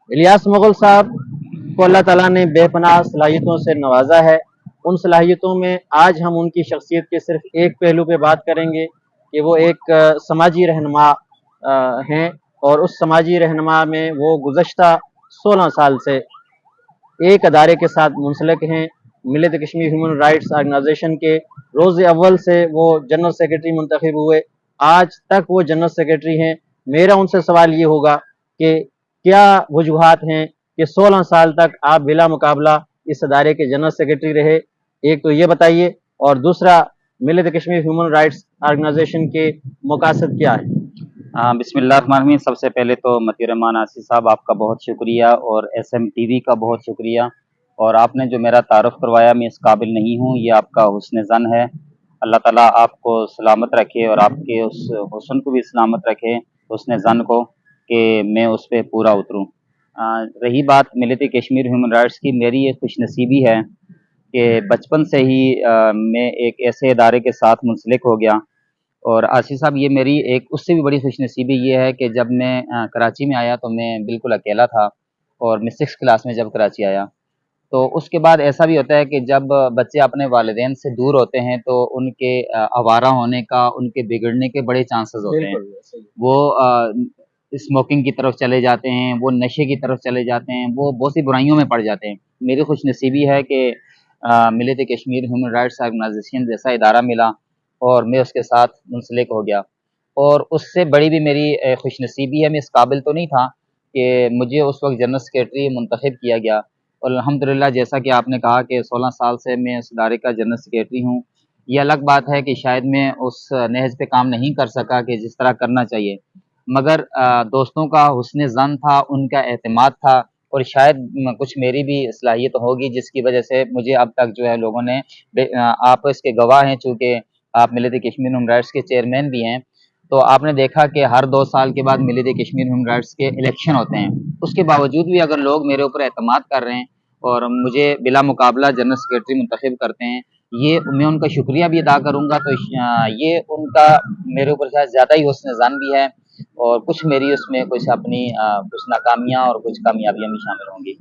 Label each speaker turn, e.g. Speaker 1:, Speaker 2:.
Speaker 1: इलियास मुगल साहब को अल्लाह ताला ने बेपनाह सलाहियतों से नवाजा है। उन सलाहियतों में आज हम उनकी शख्सियत के सिर्फ एक पहलू पे बात करेंगे कि वो एक समाजी रहनुमा हैं, और उस समाजी रहनुमा में वो गुज़श्ता 16 साल से एक अदारे के साथ मुंसलिक हैं। मिलत कश्मीर ह्यूमन राइट्स ऑर्गेनाइजेशन के रोज़ अव्वल से वो जनरल सेक्रेटरी मुंतखब हुए, आज तक वो जनरल सेक्रेटरी हैं। मेरा उनसे सवाल ये होगा कि क्या वजूहात हैं कि 16 साल तक आप बिला मुकाबला इस अदारे के जनरल सेक्रेटरी रहे? एक तो ये बताइए, और दूसरा मिलत कश्मीर ह्यूमन राइट्स ऑर्गेनाइजेशन के मकासद क्या है?
Speaker 2: बिस्मिल्लाहिर्रहमानिर्रहीम। सबसे पहले तो मती रहमान आसिफ साहब आपका बहुत शुक्रिया, और SM TV का बहुत शुक्रिया। और आपने जो मेरा तारुफ करवाया, मैं इस काबिल नहीं हूँ, ये आपका हुस्न ज़न है। अल्लाह ताला आपको सलामत रखे और आपके उस हुस्न को भी सलामत रखे, हुस्न ज़न को, कि मैं उस पर पूरा उतरूँ। रही बात मिलत कश्मीर ह्यूमन राइट्स की, मेरी ये खुशनसीबी है कि बचपन से ही मैं एक ऐसे इदारे के साथ मुंसलिक हो गया। और आसिफ साहब, ये मेरी एक उससे भी बड़ी खुशनसीबी ये है कि जब मैं कराची में आया तो मैं बिल्कुल अकेला था, और मैं 6th क्लास में जब कराची आया, तो उसके बाद ऐसा भी होता है कि जब बच्चे अपने वालिदैन से दूर होते हैं तो उनके आवारा होने का, उनके बिगड़ने के बड़े चांसेस होते हैं। वो स्मोकिंग की तरफ चले जाते हैं, वो नशे की तरफ चले जाते हैं, वो बहुत सी बुराइयों में पड़ जाते हैं। मेरी खुशनसीबी है कि मिलत कश्मीर ह्यूमन राइट्स ऑर्गेनाइजेशन जैसा इदारा मिला और मैं उसके साथ मुंसलिक हो गया। और उससे बड़ी भी मेरी खुशनसीबी है, मैं इस काबिल तो नहीं था कि मुझे उस वक्त जनरल सेक्रेटरी मुंतखब किया गया। और अल्हम्दुलिल्लाह, जैसा कि आपने कहा कि 16 साल से मैं इस इदारे का जनरल सेक्रेटरी हूँ। ये अलग बात है कि शायद मैं उस नहज पे काम नहीं कर सका कि जिस तरह करना चाहिए, मगर दोस्तों का हुस्न ज़न था, उनका एतमाद था, और शायद कुछ मेरी भी सलाहियत होगी जिसकी वजह से मुझे अब तक जो है लोगों ने आप इसके गवाह हैं, चूँकि आप मिलत कश्मीर ह्यूमन राइट्स के चेयरमैन भी हैं। तो आपने देखा कि हर 2 साल के बाद मिलत कश्मीर ह्यूमन राइट्स के इलेक्शन होते हैं। उसके बावजूद भी अगर लोग मेरे ऊपर एतमाद कर रहे हैं और मुझे बिला मुकाबला जनरल सेक्रेटरी मुंतखब करते हैं, ये मैं उनका शुक्रिया भी अदा करूँगा। तो ये उनका मेरे ऊपर शायद ज़्यादा ही हुस्न ज़न भी है, और कुछ मेरी उसमें कुछ अपनी कुछ नाकामियाँ और कुछ कामयाबियाँ भी शामिल होंगी।